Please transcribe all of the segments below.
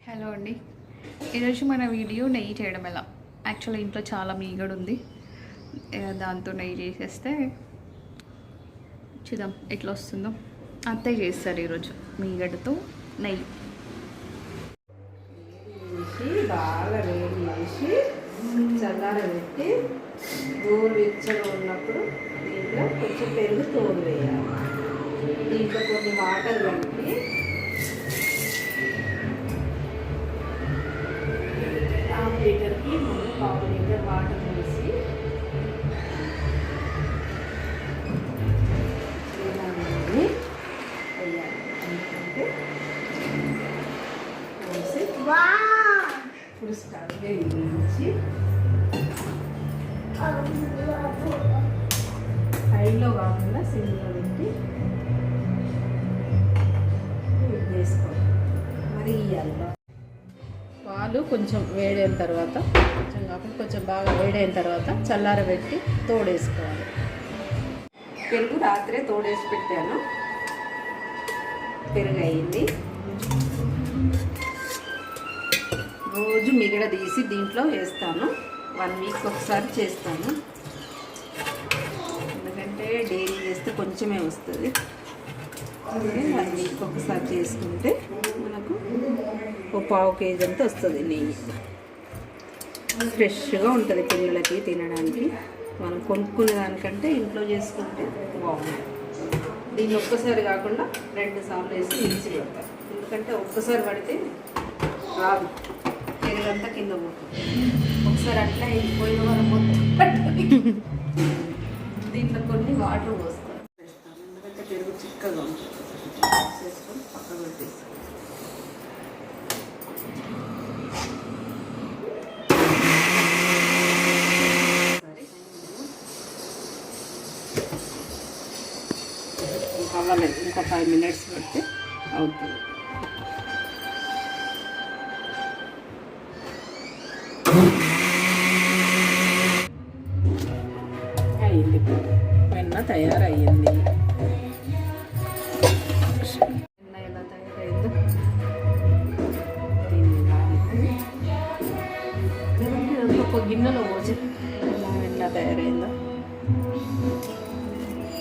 Hello అండి. ఈరోజు మన వీడియో నెయ్యి చేయడం ఎలా. యాక్చువల్లీ ఇంట్లో చాలా మీగడ ఉంది, దాంతో నెయ్యి చేసేస్తే చూద్దాం ఎట్లా వస్తుందో. అత్తయ్య చేస్తారు ఈరోజు మీగడతో నెయ్యి. బాగా వేడి చేసి చల్లారబెట్టి గోరువెచ్చగా ఉన్నప్పుడు దీంట్లో కొంచెం పెరుగు తోడు వేయాలి. దీంట్లో కొన్ని వాటర్ కలిపి హాఫ్ లీటర్కి ముందు పావు లీటర్ వాటర్ వేసి వేయాలి. ఎందుకంటే పురుస్కారం వేయించి హైలో కాకుండా సిమ్లో పెట్టి వేసుకోవాలి. మరి ఇవ్వాలి పాలు కొంచెం వేడైన తర్వాత, కొంచెం కాకుండా కొంచెం బాగా వేడైన తర్వాత చల్లారబెట్టి తోడేసుకోవాలి. పెరుగు రాత్రే తోడేసి పెట్టాను, పెరుగు అయింది. రోజు మిగడ తీసి దీంట్లో వేస్తాను. 1 వీక్ ఒకసారి చేస్తాను, ఎందుకంటే డైలీ చేస్తే కొంచెమే వస్తుంది. 1 వీక్ ఒకసారి చేసుకుంటే మనకు ఒక పావు కేజీ అంతా వస్తుంది నెయ్యి. ఫ్రెష్గా ఉంటుంది పిల్లలకి తినడానికి. మనం కొనుక్కునే దానికంటే ఇంట్లో చేసుకుంటే బాగుంటుంది. దీన్ని ఒక్కసారి కాకుండా 2 సార్లు వేసి మిక్సీ పెడతాను, ఎందుకంటే ఒక్కసారి పడితే రాదు, పెరుగంతా కింద పోతుంది. ఒకసారి అట్లా పోయిన వారం మొత్తం దీంట్లో కొన్ని వాటర్ పోస్తాను, ఎందుకంటే పెరుగు చిక్కగా ఉంటుంది. చేసుకొని పక్కన పెట్టేస్తాను. అవ్వలేదు, ఇంకా 5 మినిట్స్ పెడితే అవుతుంది. అయ్యింది, వెన్న తయారయ్యింది. వెన్న ఎలా తయారైందో దీన్ని ఒక గిన్నెలో పోసి ఎలా వెన్న తయారైందో.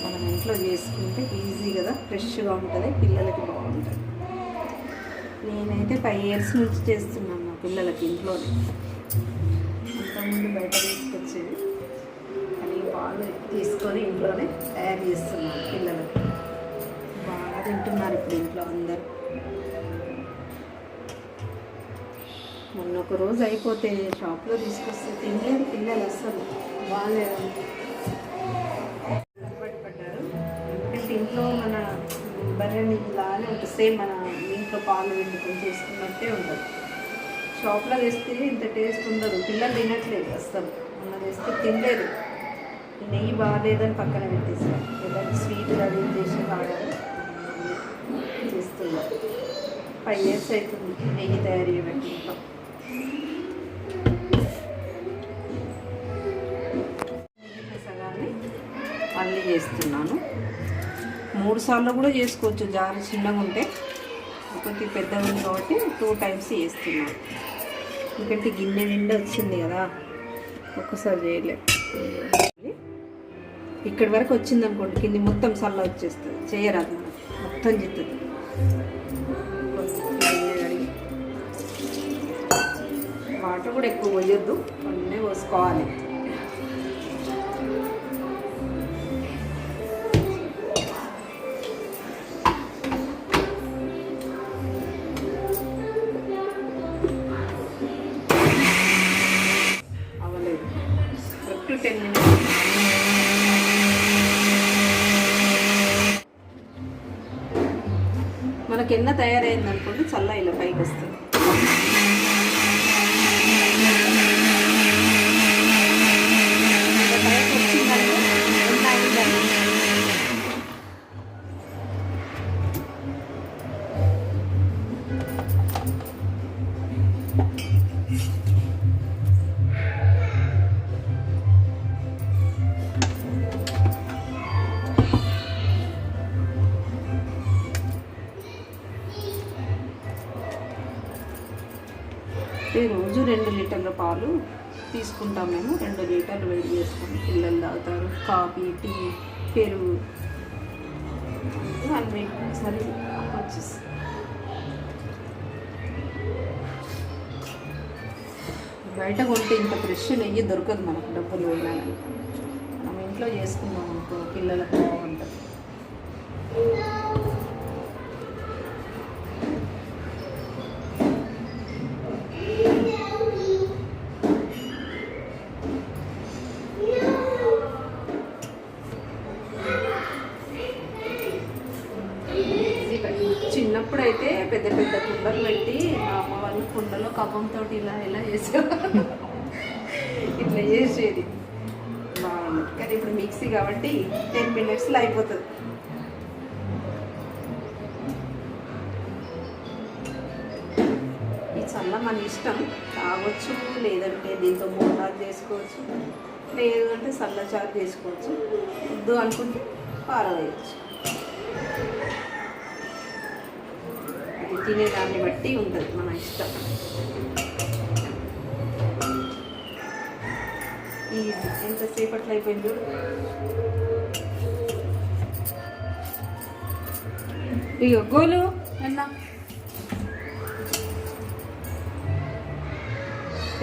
మనం ఇంట్లో చేసుకుంటే ఈజీ కదా, ఫ్రెష్గా ఉంటుంది, పిల్లలకి బాగుంటుంది. నేనైతే 5 ఇయర్స్ నుంచి చేస్తున్నాను మా పిల్లలకి ఇంట్లోనే. అంతకుముందు బయట తీసుకొచ్చేది, కానీ వాళ్ళు తీసుకొని ఇంట్లోనే తయారు చేస్తున్నాను. పిల్లలకి బాగా తింటున్నారు ఇప్పుడు ఇంట్లో అందరూ. మొన్న ఒక రోజు అయిపోతే షాప్లో తీసుకొస్తే తినలేదు పిల్లలు, అసలు బాగాలేదు, పడ్డారు. ఎందుకంటే ఇంట్లో మన బర్రె లానే ఉంటుంది, సేమ్ మన ఇంట్లో పాలు వండుకొని చేసుకున్నట్టే ఉంటుంది. షాప్లో వేస్తే ఇంత టేస్ట్ ఉండదు, పిల్లలు తినట్లేదు అసలు. మొన్న వేస్తే తినలేదు, నెయ్యి బాగాలేదని పక్కన పెట్టేసాను. ఏదైనా స్వీట్ అది చేసి వాడాలి చేస్తున్నా. 5 ఇయర్స్ అవుతుంది నెయ్యి తయారు చేయబట్టి. ఇంట్లో సగాన్ని మళ్ళీ చేస్తున్నాను. 3 సార్లు కూడా చేసుకోవచ్చు, జారు చిన్నగా ఉంటే. ఒకటి పెద్దగా ఉంది కాబట్టి 2 టైమ్స్ చేస్తున్నాను, ఎందుకంటే గిన్నె నిండా వచ్చింది కదా, ఒక్కసారి చేయలేదు. ఇక్కడి వరకు వచ్చింది అనుకోండి, కింది మొత్తం సల్ల వచ్చేస్తుంది, చేయరాదు, మొత్తం జిత్తుంది. వాటర్ కూడా ఎక్కువ పోయొద్దు, కొన్ని పోసుకోవాలి. అవ్వలేదు, 10 మినిట్స్. మనకి ఎన్న తయారైంది అనుకోండి, చల్ల ఇలా పైకి వస్తుంది. రోజు 2 లీటర్ల పాలు తీసుకుంటాం మేము. 2 లీటర్లు వేడి చేసుకొని పిల్లలు తాగుతారు. కాఫీ, టీ, పెరుగు అన్నీ ఒకసారి వచ్చేసి బయట కొంటే ఇంత ఫ్రెష్ నెయ్యి దొరకదు మనకు, డబ్బులు వెళ్ళాలని. మనం ఇంట్లో చేసుకున్నాం అనుకో పిల్లలకు బాగుంటుంది. చిన్నప్పుడైతే పెద్ద పెద్ద కుండలు పెట్టి మా అమ్మ వాళ్ళు కుండలో కవ్వంతో ఇలా చేసేవారు. ఇట్లా చేసేది బాగుంది. కానీ ఇప్పుడు మిక్సీ కాబట్టి 10 minutesలో అయిపోతుంది. ఈ చల్ల మన ఇష్టం, తాగొచ్చు, లేదంటే దీంతో మోటార్ చేసుకోవచ్చు, లేదంటే చల్లచారు చేసుకోవచ్చు. వద్దు అనుకుంటే పారవేయచ్చు. తినేదాన్ని బట్టి ఉంటుంది మన ఇష్టం. ఈజీ, ఎంతసేపట్లో అయిపోయింది. ఇక గోలు అన్నా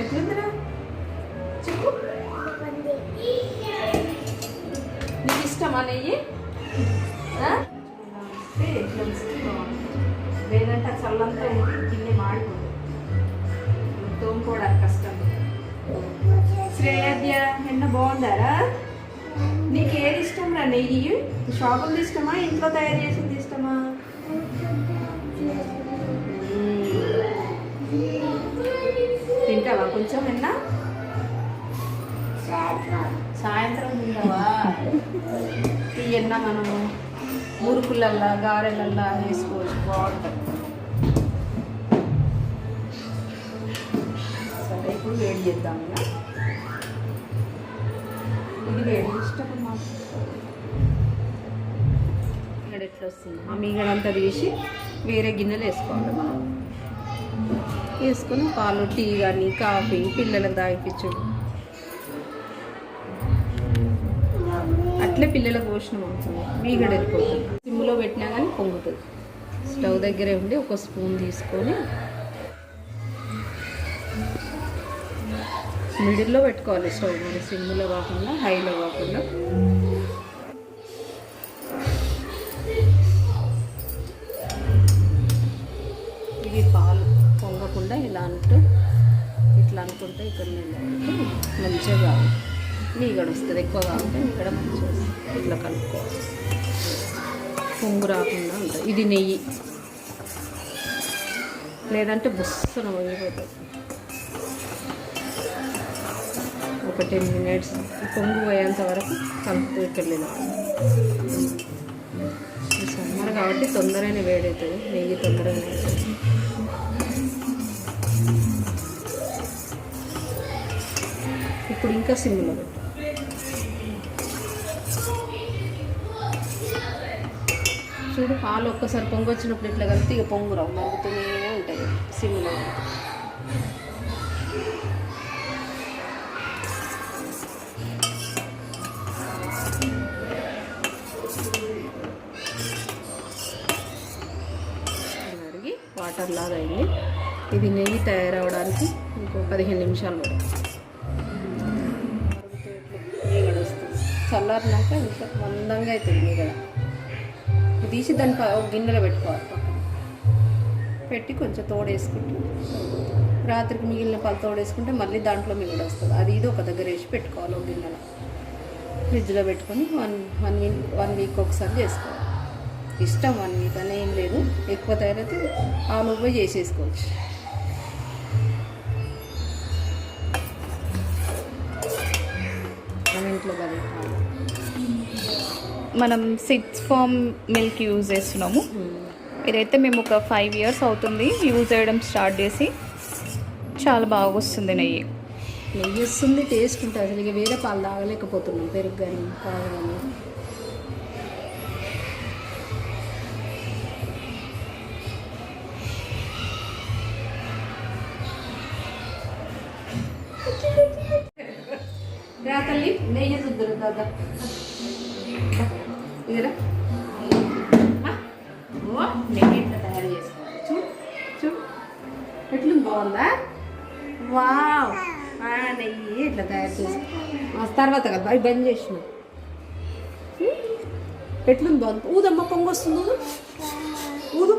ఎట్లుందిరా చెప్పు. నీకు ఇష్టమా నెయ్యి? లేదంటే చల్లంతా గిన్నె మాడిపోతుంది, తోముకోవడానికి కష్టం. శ్రేయాద్య ఎన్న బాగుందారా? నీకు ఏది ఇష్టం రా? నెయ్యి షాపులు ఇష్టమా, ఇంట్లో తయారు చేసింది ఇష్టమా? తింటావా కొంచెం? ఎన్న సాయంత్రం తింటావా? ఎన్న మనము మురుకులల్లా గారెలల్లా వేసుకోవచ్చు, బాగుంటుంది. సరే ఇప్పుడు వేడి చేద్దాం. ఇది వేడి ఇష్టం మాకు. ఇక్కడ ఎట్లా వస్తుంది? ఆ మీగడంతా తీసి వేరే గిన్నెలు వేసుకోవాలి మనం. వేసుకొని పాలు, టీ కానీ కాఫీ పిల్లలకు తాగిపించడం. అట్లే పిల్లలకు పోషణం అవుతుంది. మీగడ వెళ్ళిపోతుంది. సిమ్లో పెట్టినా కానీ పొంగుతుంది. స్టవ్ దగ్గరే ఉండి ఒక స్పూన్ తీసుకొని మిడిల్లో పెట్టుకోవాలి స్టవ్. మరి సిమ్లో కాకుండా హైలో కాకుండా. ఇవి పాలు పొంగకుండా ఇలా ఇట్లా అనుకుంటే ఇక్కడ మంచిగా కావాలి. మీగడ వస్తుంది. ఎక్కువ కావాలంటే మీగడ మంచిగా వస్తుంది. ఇట్లా కలుపుకోవాలి, పొంగు రాకుండా ఉంటుంది. ఇది నెయ్యి, లేదంటే బుస్సన పోయిపోతుంది. ఒక 10 minutes పొంగు పోయేంత వరకు కలుపుతూ ఇక్కడ సమ్మర్ కాబట్టి తొందరగానే వేడవుతుంది. నెయ్యి తొందరగానే అవుతుంది. ఇప్పుడు ఇంకా సిమ్లో పెట్టు. చూడు, పాలు ఒక్కసారి పొంగు వచ్చినప్పుడు ఇట్లా కలిపి ఇక పొంగు రావు, మరుగుతూనే ఉంటాయి సిమ్లో. మరిగి వాటర్ లాగా అయింది. ఇది నెయ్యి తయారవడానికి ఇంకో 15 నిమిషాలు పడుతుంది. మీగడ వస్తుంది. చల్లారినాక ఇంకా మందంగా అవుతుంది మీగడ. తీసి దాన్ని ఒక గిన్నెలో పెట్టుకోవాలి. పక్కన పెట్టి కొంచెం తోడేసుకుంటే రాత్రికి మిగిలిన పాలు తోడేసుకుంటే మళ్ళీ దాంట్లో మిగిలి వస్తుంది. అది ఇది ఒక దగ్గర వేసి పెట్టుకోవాలి ఒక గిన్నెలో. ఫ్రిడ్జ్లో పెట్టుకొని వన్ వీక్ ఒకసారి చేసుకోవాలి. ఇష్టం 1 వీక్ అని ఏం లేదు. ఎక్కువ తయారైతే ఆలు పోయి చేసేసుకోవచ్చు. మన ఇంట్లో కదా మనం 6 ఫార్మ్ మిల్క్ యూజ్ చేస్తున్నాము. ఇదైతే మేము ఒక 5 years అవుతుంది యూజ్ చేయడం స్టార్ట్ చేసి. చాలా బాగా వస్తుంది నెయ్యి. నెయ్యి వస్తుంది, టేస్ట్ ఉంటుంది. అసలు ఇక వేరే పాలు తాగలేకపోతున్నాం, పెరుగు కానీ పాలు కానీ. రా తల్లి నెయ్యి చూద్దరు దాదా ఇదిరా నెయ్యి ఎట్లా తయారు చేసుకోవాలి చూడు చూడు ఎట్లుంది బాగుందా వావ్ నెయ్యి ఇట్లా తయారు చేసి తర్వాత కదా అవి బంద్ చేసిన ఎట్లుంది బాగుంది ఊదమ్మ పొంగు వస్తుంది ఊదు ఊదు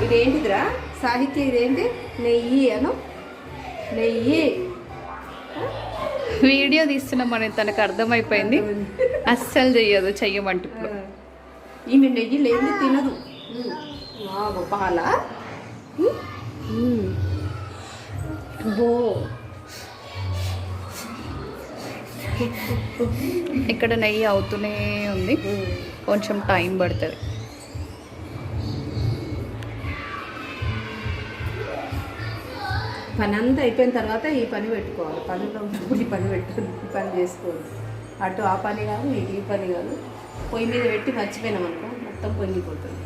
ఇదేంటిదిరా సాహిత్య ఇదేంటి నెయ్యి అను నెయ్యి వీడియో తీస్తున్నామని తనకు అర్థమైపోయింది, అస్సలు చెయ్యదు, చెయ్యమంటు ఈమె నెయ్యి లేదు తినదు. పాల ఇక్కడ నెయ్యి అవుతూనే ఉంది, కొంచెం టైం పడుతుంది. పని అంతా అయిపోయిన తర్వాత ఈ పని పెట్టుకోవాలి. పనిలో ఈ పని ఈ పని చేసుకోవాలి. అటు ఆ పని కాదు, ఇటు ఈ పని కాదు. పొయ్యి మీద పెట్టి మర్చిపోయినాం అనుకో మొత్తం పొంగిపోతుంది.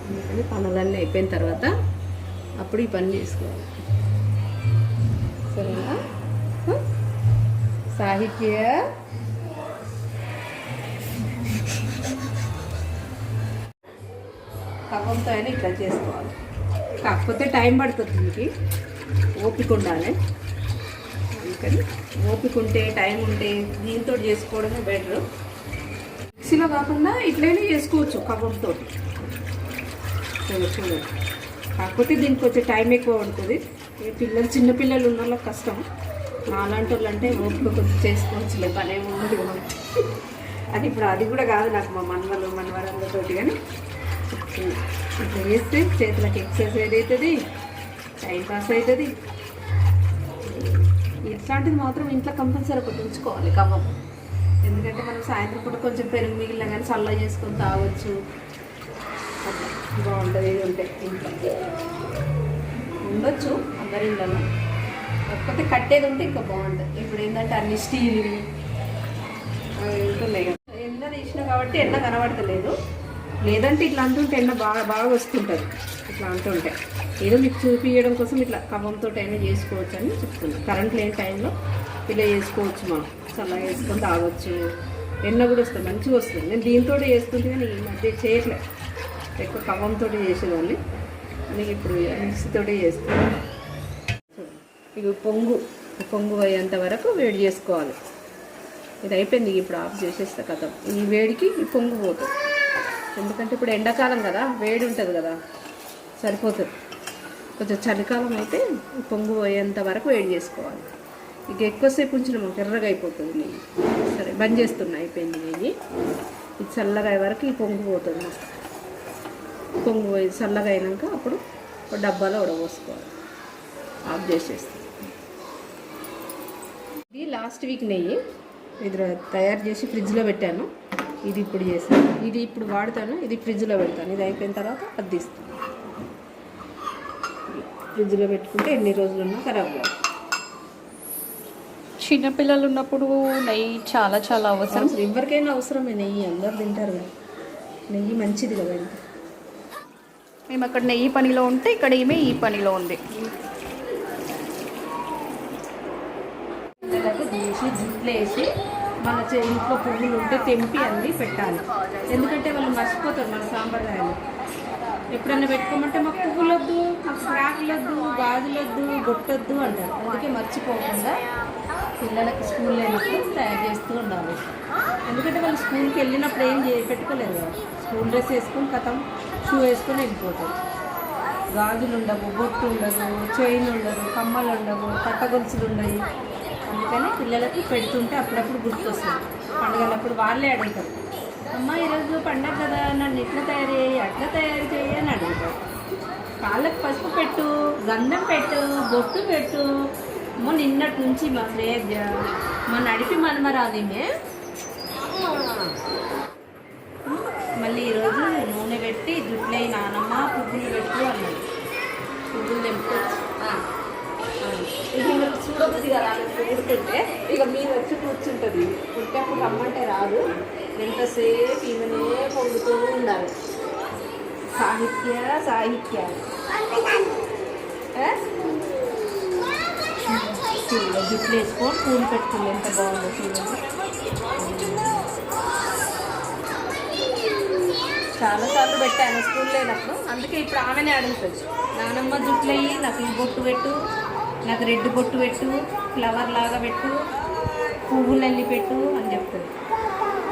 అందుకని పనులన్నీ అయిపోయిన తర్వాత అప్పుడు ఈ పని చేసుకోవాలి. సరేనా సాహిత్య? కవ్వంతో అయినా ఇట్లా చేసుకోవాలి. కాకపోతే టైం పడుతుంది, దీనికి ఓపిక ఉండాలి. అందుకని ఓపిక ఉంటే టైం ఉంటే దీంతో చేసుకోవడమే బెటర్. మిక్సీలో కాకుండా ఇట్లనే చేసుకోవచ్చు కవ్వంతో. చూడండి, కాకపోతే దీనికి వచ్చే టైం ఎక్కువ పడుతుంది. చిన్నపిల్లలు ఉన్న వాళ్ళకి కష్టం. నాలాంటి వాళ్ళు అంటే ఓపిక కొంచెం చేసుకోవచ్చులే, పని ఏమి ఉండదు కదా. అది ఇప్పుడు అది కూడా కాదు నాకు, మా మనవరాళ్ళతో. కానీ ఇట్లా చేస్తే చేతులకు ఎక్సర్సైజ్ అవుతుంది, టైం పాస్ అవుతుంది. ఇట్లాంటిది మాత్రం ఇంట్లో కంపల్సరీ ఒకటి ఉంచుకోవాలి కవ్వం. ఎందుకంటే మనం సాయంత్రం పూట కొంచెం పెరుగు మిగిలిన కానీ చల్ల చేసుకొని తాగొచ్చు. అట్లా బాగుంటుంది. ఇది ఉంటే ఇంట్లో ఉండొచ్చు అందరి ఇళ్ళలో, కాకపోతే కట్టేది ఉంటే ఇంకా బాగుంటుంది. ఇప్పుడు ఏంటంటే అన్ని స్టీల్ ఉంటున్నాయి కదా. ఎండ తీసినా కాబట్టి ఎండ కనబడతలేదు, లేదంటే ఇట్లా అంటుంటే ఎండ బాగా వస్తుంటుంది. ఇట్లా అంటుంటే ఏదో మీకు చూపించడం కోసం ఇట్లా కవ్వంతో అయినా చేసుకోవచ్చు అని చెప్తున్నాను. కరెంట్ లేని టైంలో ఇలా చేసుకోవచ్చు, మనం చల్లగా వేసుకొని తాగొచ్చు. ఎండ కూడా వస్తుంది, మంచిగా వస్తుంది. నేను దీంతో చేస్తుంటే కానీ ఈ మధ్య చేయట్లేదు, ఎక్కువ కవ్వంతో చేసేదాన్ని. నేను ఇప్పుడు మిక్సీతోటే చేస్తాను. ఇక పొంగు అయ్యేంత వరకు వేడి చేసుకోవాలి. ఇది అయిపోయింది, ఇప్పుడు ఆఫ్ చేసేస్తా కథం. ఈ వేడికి ఈ పొంగు పోతుంది. ఎందుకంటే ఇప్పుడు ఎండాకాలం కదా, వేడి ఉంటుంది కదా, సరిపోతుంది. కొంచెం చలికాలం అయితే పొంగు పోయేంత వరకు వేడి చేసుకోవాలి. ఇక ఎక్కువసేపు ఉంచిన మాకు ఎర్రగా అయిపోతుంది నెయ్యి. సరే బంద్ చేస్తున్నా, అయిపోయింది నెయ్యి. ఇది చల్లగా అయ్యే వరకు ఈ పొంగు పోతుంది. పొంగు పోయి చల్లగా అయినాక అప్పుడు డబ్బాలో ఉడబోసుకోవాలి. ఆఫ్ చేసేస్తాం. ఇది లాస్ట్ వీక్ నెయ్యి, ఇది తయారు చేసి ఫ్రిడ్జ్లో పెట్టాను. ఇది ఇప్పుడు చేస్తాను, ఇది ఇప్పుడు వాడతాను, ఇది ఫ్రిడ్జ్లో పెడతాను. ఇది అయిపోయిన తర్వాత అది తీస్తాను. ఫ్రిడ్జ్లో పెట్టుకుంటే ఎన్ని రోజులున్నా ఖరాబ్ కాదు. చిన్నపిల్లలు ఉన్నప్పుడు నెయ్యి చాలా చాలా అవసరం. ఎవరికైనా అవసరమే నెయ్యి, అందరు తింటారు కదా. నెయ్యి మంచిది కదా. మేము అక్కడ నెయ్యి పనిలో ఉంటే ఇక్కడ ఏమే ఈ పనిలో ఉంది. పిల్లలకు తీసి జుట్లు వేసి మన ఇంట్లో పువ్వులు ఉంటే తెంపి అన్నీ పెట్టాలి. ఎందుకంటే వాళ్ళు మర్చిపోతారు మన సాంప్రదాయాలు. ఎప్పుడన్నా పెట్టుకోమంటే మాకు పువ్వులు వద్దు, మాకు ఫ్రాకులు వద్దు, గాజులు వద్దు, బొట్టొద్దు అంటారు. అందుకే మర్చిపోకుండా పిల్లలకి స్కూల్ వెళ్ళినప్పుడు తయారు చేస్తూ ఉండాలి. ఎందుకంటే వాళ్ళు స్కూల్కి వెళ్ళినప్పుడు ఏం పెట్టుకోలేరు కదా. స్కూల్ డ్రెస్ వేసుకొని కథం షూ వేసుకొని వెళ్ళిపోతారు. గాజులు ఉండవు, బొట్టు ఉండదు, చైన్ ఉండదు, కమ్మలు ఉండవు, కట్టగొలుసులు ఉండవు. అందుకని పిల్లలకి పెడుతుంటే అప్పుడప్పుడు గుర్తొస్తుంది. పండుగలప్పుడు వాళ్ళే అడుగుతారు, అమ్మ ఈరోజు పండగ కదా, నన్ను ఇట్లా తయారు చేయి, అట్లా తయారు చేయి అని అడుగుతారు. కాళ్ళకి పసుపు పెట్టు, గంధం పెట్టు, బొట్టు పెట్టు. నిన్నటి నుంచి మా స్నేహితుడ మా నడిపి మనమరాలిమే మళ్ళీ ఈరోజు నూనె పెట్టి జుట్లై నానమ్మ పువ్వులు పెట్టు అన్నాడు. పువ్వులు తెంపుకొచ్చి ఇక చూడబుద్ది కదా కూడుతుంటే ఇక మీరు వచ్చి కూర్చుంటుంది. పుట్టేప్పుడు రమ్మంటే రాదు, ఎంతసేపు ఈమెనే పొందుతూ ఉండాలి. సాహిత్య చూడండి జుట్లు వేసుకొని పూలు పెట్టుకుంది ఎంత బాగుందో చూడండి. చాలాసార్లు పెట్టాను స్కూల్ లేనప్పుడు, అందుకే ఇప్పుడు ఆమెనే అడుగుతుంది, నానమ్మ జుట్లు అయ్యి నాకు ఈ బొట్టు పెట్టు, నాకు రెడ్ బొట్టు పెట్టు, ఫ్లవర్ లాగా పెట్టు, పువ్వులు అల్లి పెట్టు అని చెప్తుంది.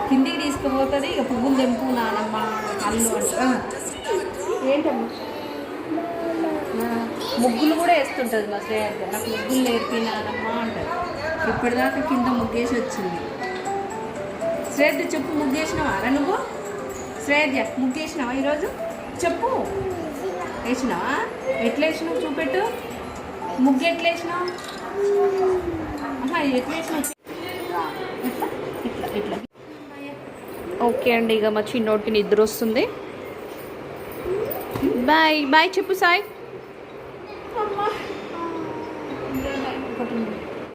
కిందికి తీసుకుపోతుంది, ఇక పువ్వులు తెంపు నానమ్మ అల్లు అంటే ఏంటమ్మా ముగ్గులు కూడా వేస్తుంటుంది మా శ్రేయర్, నాకు ముగ్గులు నేర్పి నానమ్మ అంటారు. ఇప్పటిదాకా కింద ముగ్గేసి వచ్చింది. శ్రేయర్ చెప్పు, ముగ్గేసినావా రా నువ్వు? శ్రేయర్ ముగ్గేసినావా ఈరోజు? చెప్పు, వేసినావా? ఎట్లా వేసినావు చూపెట్టు, ముగ్గు ఎట్లా వేసినావు? ఎట్లా వేసినావు? ఇట్లా ఇట్లా ఇట్లా. ఓకే అండి, ఇక మా చిన్నోడికి నిద్ర వస్తుంది. బాయ్ బాయ్ చెప్పు సాయి. ఒకటి